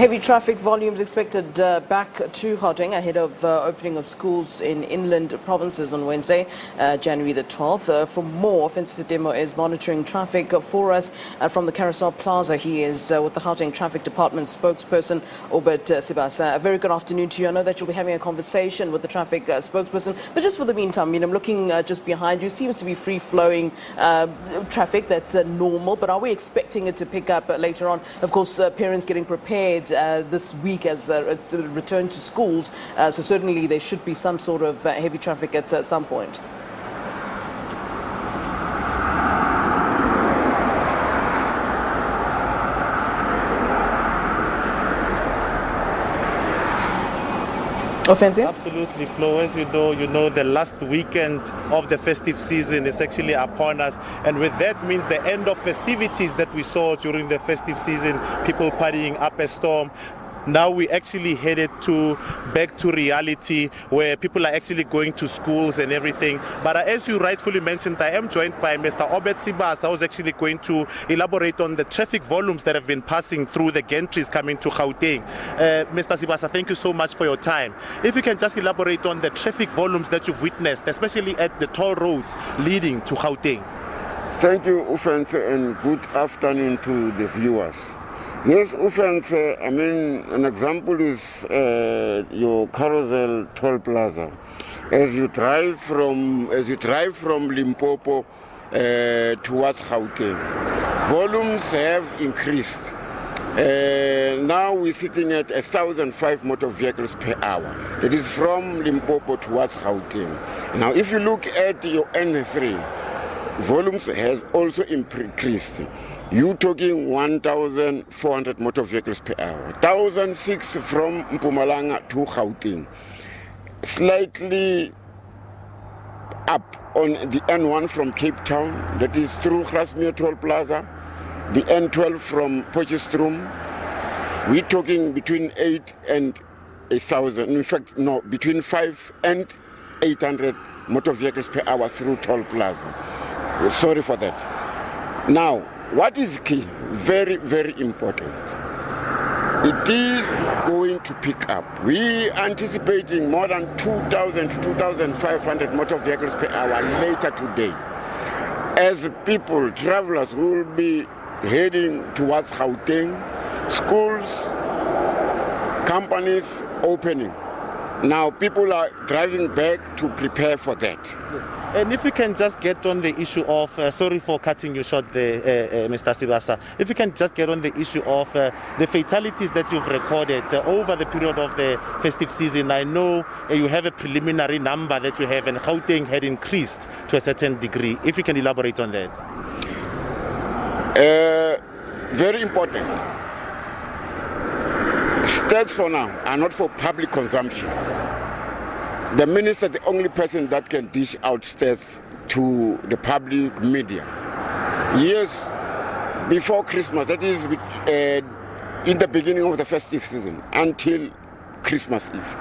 Heavy traffic volumes expected back to Gauteng ahead of opening of schools in inland provinces on Wednesday, January the 12th. For more, Ofentse Setimo is monitoring traffic for us from the Carousel Plaza. He is with the Gauteng Traffic Department spokesperson, Obed Sibasa. A very good afternoon to you. I know that you'll be having a conversation with the traffic spokesperson, but just for the meantime, I'm looking just behind you. Seems to be free-flowing traffic that's normal, but are we expecting it to pick up later on? Of course, parents getting prepared this week as it's return to schools, so certainly there should be some sort of heavy traffic at some point. Offensive? Absolutely, Flo. As you know, the last weekend of the festive season is actually upon us, and with that means the end of festivities that we saw during the festive season, people partying up a storm. Now we actually headed back to reality where people are actually going to schools and everything. But as you rightfully mentioned, I am joined by Mr. Obed Sibasa, who's actually going to elaborate on the traffic volumes that have been passing through the gantries coming to Gauteng. Mr. Sibasa, thank you so much for your time. If you can just elaborate on the traffic volumes that you've witnessed, especially at the toll roads leading to Gauteng. Thank you, Ofentse, and good afternoon to the viewers. Yes, Ofentse, I mean, an example is your Carousel Toll Plaza. As you drive from Limpopo towards Gauteng, volumes have increased. Now we're sitting at 1,005 motor vehicles per hour. That is from Limpopo towards Gauteng. Now, if you look at your N3, volumes has also increased. You're talking 1,400 motor vehicles per hour, 1,006 from Mpumalanga to Gauteng. Slightly up on the N1 from Cape Town, that is through Carousel Toll Plaza, the N12 from Potchefstroom. We're talking between 8 and 1,000, in fact, no, between 5 and 800 motor vehicles per hour through Toll Plaza. Sorry for that. Now, what is key, very, very important, it is going to pick up. We are anticipating more than 2,000 to 2,500 motor vehicles per hour later today, as people, travelers will be heading towards Gauteng, schools, companies opening. Now people are driving back to prepare for that. Yes. And if we can just get on the issue of, sorry for cutting you short there, Mr. Sibasa, if we can just get on the issue of the fatalities that you've recorded over the period of the festive season. I know you have a preliminary number that you have, and Gauteng had increased to a certain degree. If you can elaborate on that. Very important. Stats for now are not for public consumption. The minister, the only person that can dish out stats to the public media. Yes, before Christmas, that is in the beginning of the festive season, until Christmas Eve,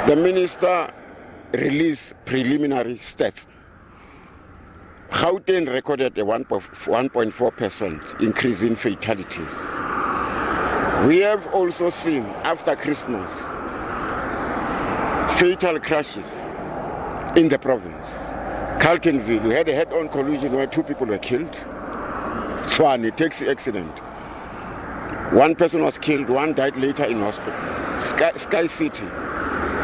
the minister released preliminary stats. Gauteng recorded a 1.4% increase in fatalities. We have also seen, after Christmas, fatal crashes in the province. Carltonville, we had a head-on collision where 2 people were killed. Tshwane, a taxi accident. 1 person was killed, 1 died later in hospital. Sky City,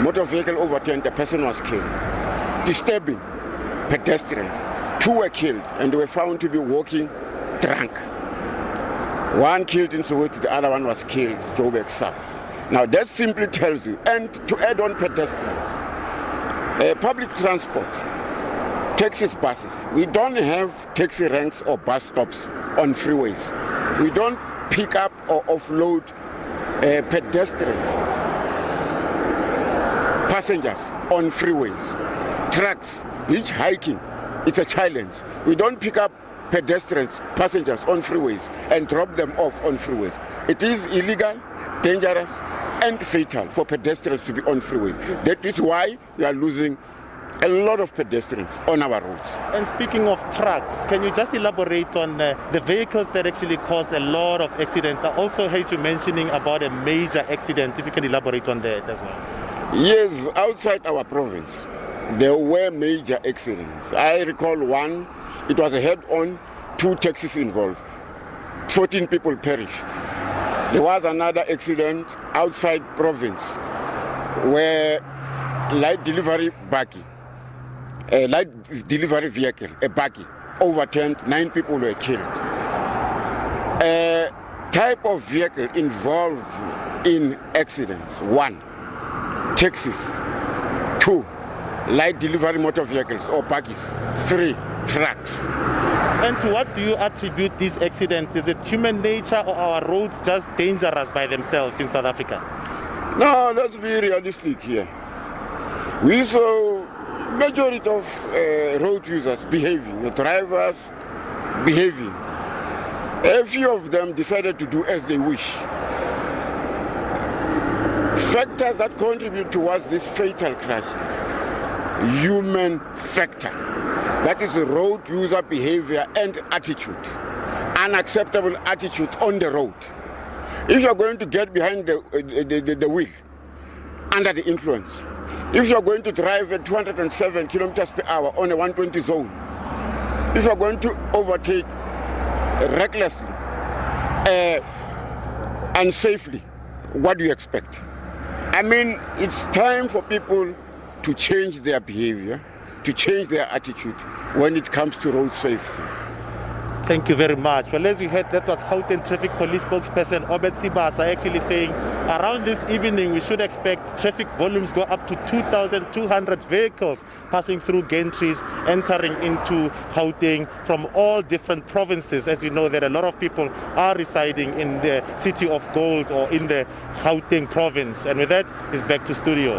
motor vehicle overturned, a person was killed. Disturbing, pedestrians. 2 were killed and they were found to be walking drunk. 1 killed in Soweto, the other one was killed, Joburg South. Now that simply tells you, and to add on pedestrians, public transport, taxis, buses, we don't have taxi ranks or bus stops on freeways. We don't pick up or offload pedestrians, passengers on freeways. Trucks, hitchhiking, it's a challenge. We don't pick up pedestrians, passengers on freeways and drop them off on freeways. It is illegal, dangerous, and fatal for pedestrians to be on freeways. That is why we are losing a lot of pedestrians on our roads. And speaking of trucks, can you just elaborate on the vehicles that actually cause a lot of accidents? I also heard you mentioning about a major accident, if you can elaborate on that as well. Yes, outside our province, there were major accidents. I recall one, it was a head-on, 2 taxis involved. 14 people perished. There was another accident outside province where light delivery vehicle, a buggy, overturned, 9 people were killed. A type of vehicle involved in accidents: 1, taxis; 2, light delivery motor vehicles or buggies; 3, trucks. And to what do you attribute this accident? Is it human nature or our roads just dangerous by themselves in South Africa? No, let's be realistic here. We saw majority of road users behaving, the drivers behaving. A few of them decided to do as they wish. Factors that contribute towards this fatal crash: human factor. That is road user behavior and attitude. Unacceptable attitude on the road. If you're going to get behind the wheel under the influence, if you're going to drive at 207 kilometers per hour on a 120 zone, if you're going to overtake recklessly, unsafely, what do you expect? I mean, it's time for people to change their behavior, to change their attitude when it comes to road safety. Thank you very much. Well, as you heard, that was Gauteng Traffic Police spokesperson Obed Sibasa actually saying around this evening we should expect traffic volumes go up to 2,200 vehicles passing through gantries, entering into Gauteng from all different provinces. As you know, that a lot of people are residing in the city of gold or in the Gauteng province. And with that, it's back to studio.